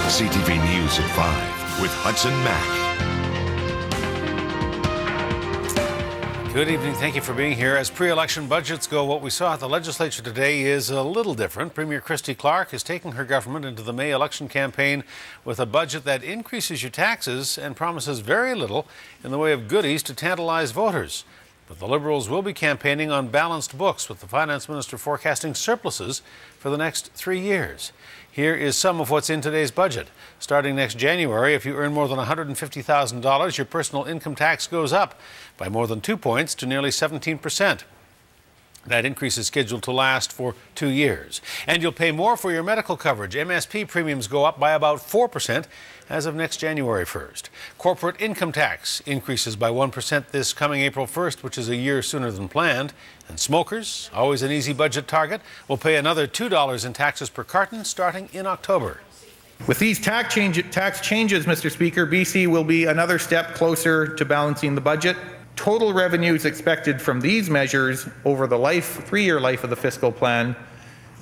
CTV News at 5 with Hudson Mack. Good evening. Thank you for being here. As pre-election budgets go, what we saw at the legislature today is a little different. Premier Christy Clark is taking her government into the May election campaign with a budget that increases your taxes and promises very little in the way of goodies to tantalize voters. But the Liberals will be campaigning on balanced books, with the finance minister forecasting surpluses for the next 3 years. Here is some of what's in today's budget. Starting next January, if you earn more than $150,000, your personal income tax goes up by more than 2 points to nearly 17%. That increase is scheduled to last for 2 years. And you'll pay more for your medical coverage. MSP premiums go up by about 4% as of next January 1st. Corporate income tax increases by 1% this coming April 1st, which is a year sooner than planned. And smokers, always an easy budget target, will pay another $2 in taxes per carton starting in October. With these tax changes, Mr. Speaker, BC will be another step closer to balancing the budget. Total revenues expected from these measures over the 3-year life of the fiscal plan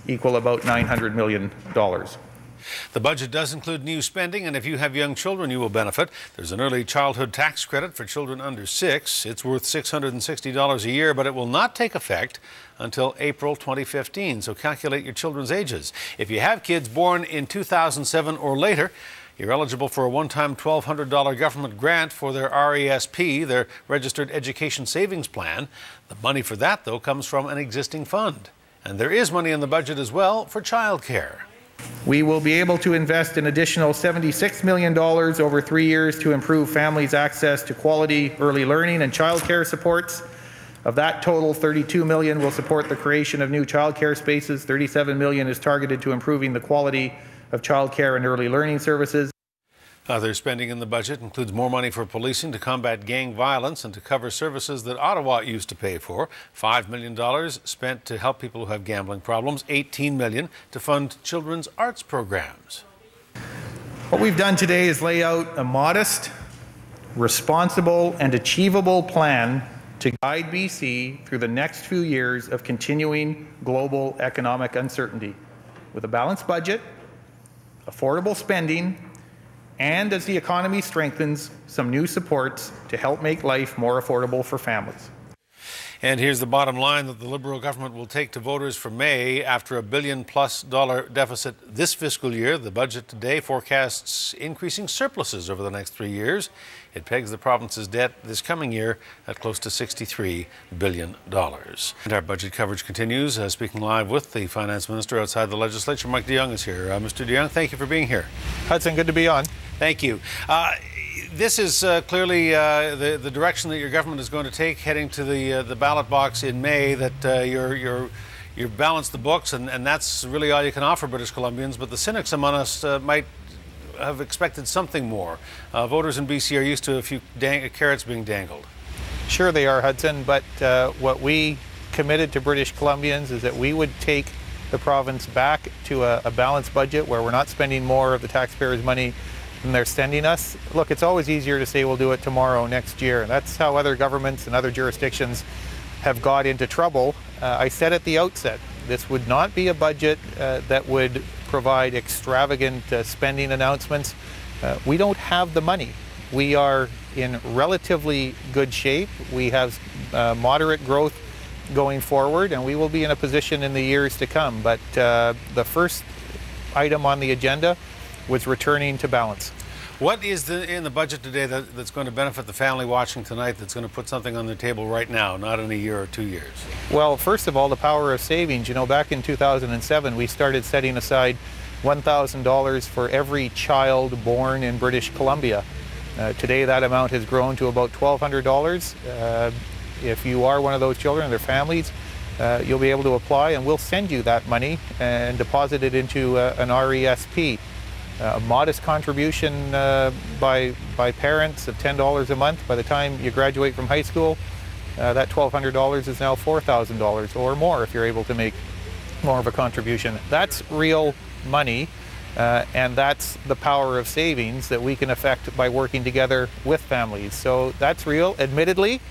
equal about $900 million. The budget does include new spending, and if you have young children, you will benefit. There's an early childhood tax credit for children under 6. It's worth $660 a year, but it will not take effect until April 2015, so calculate your children's ages. If you have kids born in 2007 or later, you're eligible for a one-time $1,200 government grant for their RESP, their Registered Education Savings Plan. The money for that, though, comes from an existing fund. And there is money in the budget as well for childcare. We will be able to invest an additional $76 million over 3 years to improve families' access to quality early learning and childcare supports. Of that total, $32 million will support the creation of new childcare spaces. $37 million is targeted to improving the quality of childcare and early learning services. Other spending in the budget includes more money for policing to combat gang violence and to cover services that Ottawa used to pay for. $5 million spent to help people who have gambling problems. $18 million to fund children's arts programs. What we've done today is lay out a modest, responsible, and achievable plan to guide BC through the next few years of continuing global economic uncertainty, with a balanced budget, affordable spending, and as the economy strengthens, some new supports to help make life more affordable for families. And here's the bottom line that the Liberal government will take to voters for May. After $1 billion+ deficit this fiscal year, the budget today forecasts increasing surpluses over the next 3 years. It pegs the province's debt this coming year at close to $63 billion. And our budget coverage continues. Speaking live with the finance minister outside the legislature, Mike DeYoung is here. Mr. DeYoung, thank you for being here. Hudson, good to be on. Thank you. This is clearly the direction that your government is going to take heading to the ballot box in May, that you balance the books, and that's really all you can offer British Columbians. But the cynics among us might have expected something more. Voters in BC are used to a few carrots being dangled. Sure they are, Hudson, but what we committed to British Columbians is that we would take the province back to a balanced budget where we're not spending more of the taxpayers' money than they're sending us. Look, it's always easier to say we'll do it tomorrow, next year. That's how other governments and other jurisdictions have got into trouble. I said at the outset, this would not be a budget that would provide extravagant spending announcements. We don't have the money. We are in relatively good shape. We have moderate growth going forward, and we will be in a position in the years to come. But the first item on the agenda was returning to balance. What is in the budget today that's going to benefit the family watching tonight, that's going to put something on the table right now, not in a year or 2 years? Well, first of all, the power of savings. You know, back in 2007, we started setting aside $1,000 for every child born in British Columbia. Today, that amount has grown to about $1,200. If you are one of those children and their families, you'll be able to apply, and we'll send you that money and deposit it into an RESP. A modest contribution by parents of $10 a month. By the time you graduate from high school, that $1,200 is now $4,000 or more if you're able to make more of a contribution. That's real money, and that's the power of savings that we can affect by working together with families. So that's real. Admittedly,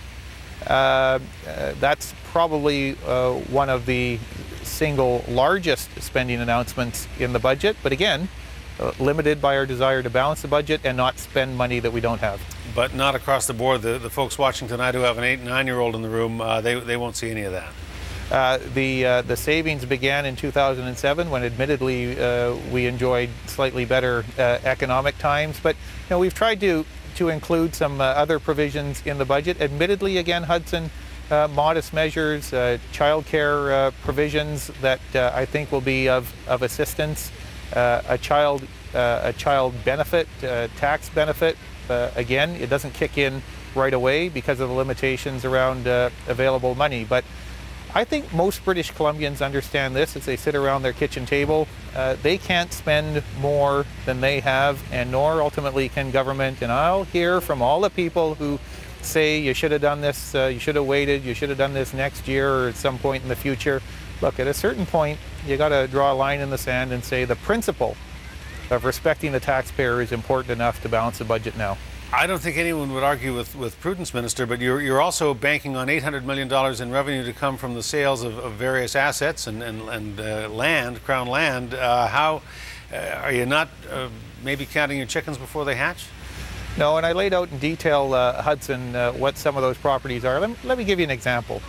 that's probably one of the single largest spending announcements in the budget. But again, limited by our desire to balance the budget and not spend money that we don't have. But not across the board. The folks watching tonight who have an 8- and 9-year-old in the room, they won't see any of that. The savings began in 2007 when admittedly we enjoyed slightly better economic times, but we've tried to include some other provisions in the budget. Admittedly, again, Hudson, modest measures, childcare provisions that I think will be of assistance, a child benefit, tax benefit. Again, it doesn't kick in right away because of the limitations around available money, but I think most British Columbians understand this as they sit around their kitchen table. They can't spend more than they have, and nor ultimately can government. And I'll hear from all the people who say you should have done this, you should have waited, you should have done this next year or at some point in the future. Look, at a certain point, you got to draw a line in the sand and say the principle of respecting the taxpayer is important enough to balance the budget now. I don't think anyone would argue with Prudence, Minister, but you're also banking on $800 million in revenue to come from the sales of various assets and land, Crown land. How are you not maybe counting your chickens before they hatch? No, and I laid out in detail, Hudson, what some of those properties are. Let me give you an example.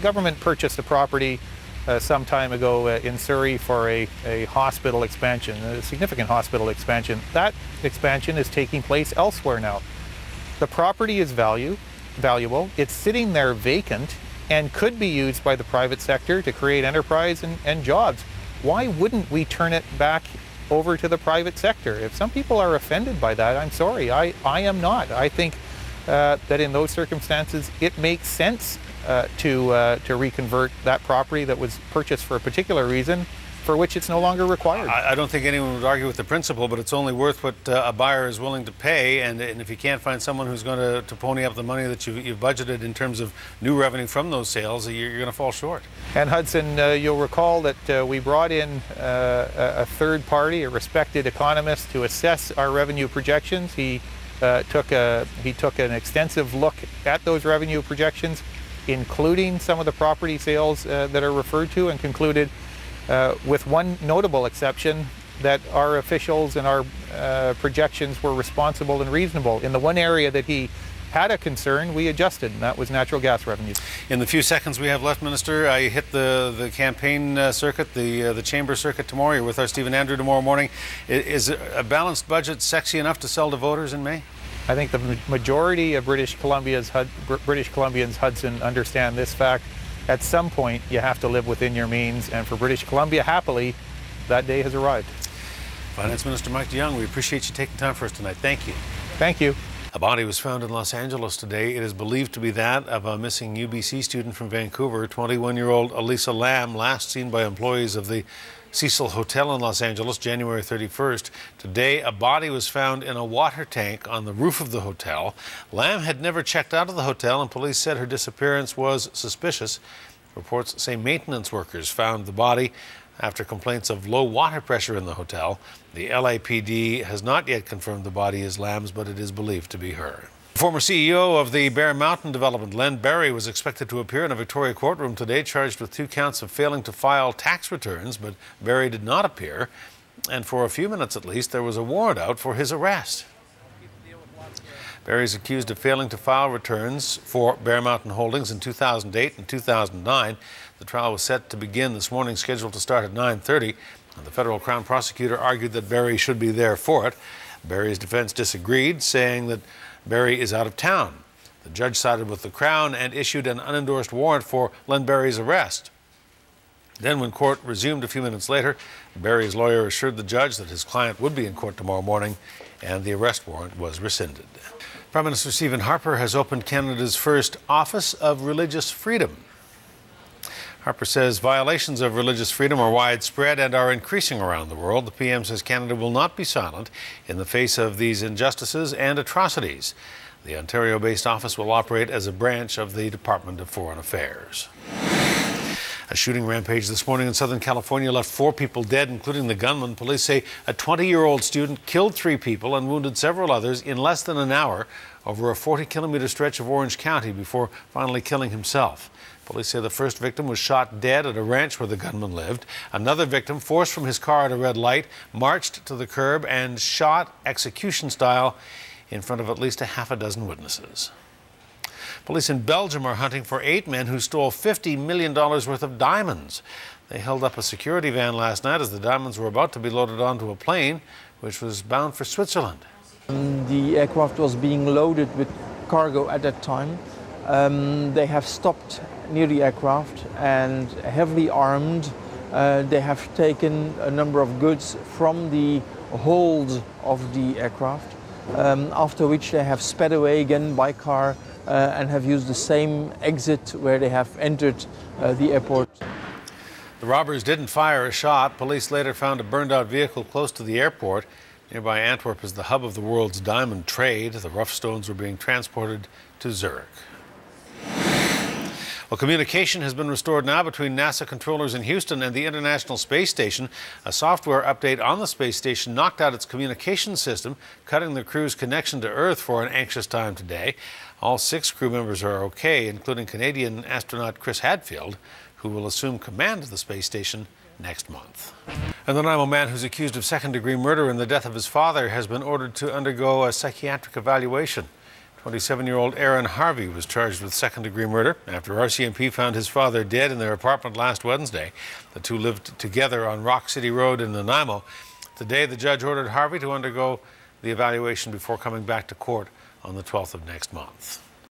Government purchased a property some time ago in Surrey for a hospital expansion, a significant hospital expansion. That expansion is taking place elsewhere now. The property is valuable. It's sitting there vacant and could be used by the private sector to create enterprise and jobs. Why wouldn't we turn it back over to the private sector? If some people are offended by that, I'm sorry. I am not. I think that in those circumstances, it makes sense to reconvert that property that was purchased for a particular reason for which it's no longer required. I don't think anyone would argue with the principle, but it's only worth what a buyer is willing to pay, and if you can't find someone who's going to pony up the money that you've budgeted in terms of new revenue from those sales, you're going to fall short. And Hudson, you'll recall that we brought in a third party, a respected economist, to assess our revenue projections. He took an extensive look at those revenue projections, including some of the property sales that are referred to, and concluded, with one notable exception, that our officials and our projections were responsible and reasonable. In the one area that he had a concern, we adjusted, and that was natural gas revenues. In the few seconds we have left, Minister, you hit the campaign circuit, the chamber circuit tomorrow. You're with our Stephen Andrew tomorrow morning. Is a balanced budget sexy enough to sell to voters in May? I think the majority of British Columbians, Hudson, understand this fact. At some point, you have to live within your means, and for British Columbia, happily, that day has arrived. Finance Minister Mike DeYoung, we appreciate you taking time for us tonight. Thank you. Thank you. A body was found in Los Angeles today. It is believed to be that of a missing UBC student from Vancouver, 21-year-old Elisa Lam, last seen by employees of the Cecil Hotel in Los Angeles, January 31st. Today, a body was found in a water tank on the roof of the hotel. Lam had never checked out of the hotel, and police said her disappearance was suspicious. Reports say maintenance workers found the body after complaints of low water pressure in the hotel. The LAPD has not yet confirmed the body is Lam's, but it is believed to be her. Former CEO of the Bear Mountain development, Len Berry, was expected to appear in a Victoria courtroom today, charged with 2 counts of failing to file tax returns, but Berry did not appear, and for a few minutes at least, there was a warrant out for his arrest. Berry is accused of failing to file returns for Bear Mountain Holdings in 2008 and 2009. The trial was set to begin this morning, scheduled to start at 9:30. The federal Crown prosecutor argued that Berry should be there for it. Berry's defense disagreed, saying that Berry is out of town. The judge sided with the Crown and issued an unendorsed warrant for Len Berry's arrest. Then, when court resumed a few minutes later, Berry's lawyer assured the judge that his client would be in court tomorrow morning, and the arrest warrant was rescinded. Prime Minister Stephen Harper has opened Canada's first Office of Religious Freedom. Harper says violations of religious freedom are widespread and are increasing around the world. The PM says Canada will not be silent in the face of these injustices and atrocities. The Ontario-based office will operate as a branch of the Department of Foreign Affairs. A shooting rampage this morning in Southern California left 4 people dead, including the gunman. Police say a 20-year-old student killed 3 people and wounded several others in less than an hour over a 40-kilometer stretch of Orange County before finally killing himself. Police say the first victim was shot dead at a ranch where the gunman lived. Another victim, forced from his car at a red light, marched to the curb and shot execution style in front of at least a half a dozen witnesses. Police in Belgium are hunting for 8 men who stole $50 million worth of diamonds. They held up a security van last night as the diamonds were about to be loaded onto a plane, which was bound for Switzerland. The aircraft was being loaded with cargo at that time. They have stopped near the aircraft and, heavily armed, they have taken a number of goods from the hold of the aircraft, after which they have sped away again by car and have used the same exit where they have entered the airport. The robbers didn't fire a shot. Police later found a burned-out vehicle close to the airport. Nearby Antwerp is the hub of the world's diamond trade. The rough stones were being transported to Zurich. Well, communication has been restored now between NASA controllers in Houston and the International Space Station. A software update on the space station knocked out its communication system, cutting the crew's connection to Earth for an anxious time today. All 6 crew members are okay, including Canadian astronaut Chris Hadfield, who will assume command of the space station next month. And the Nanaimo man who's accused of second-degree murder in the death of his father has been ordered to undergo a psychiatric evaluation. 27-year-old Aaron Harvey was charged with second-degree murder after RCMP found his father dead in their apartment last Wednesday. The two lived together on Rock City Road in Nanaimo. Today, the judge ordered Harvey to undergo the evaluation before coming back to court on the 12th of next month.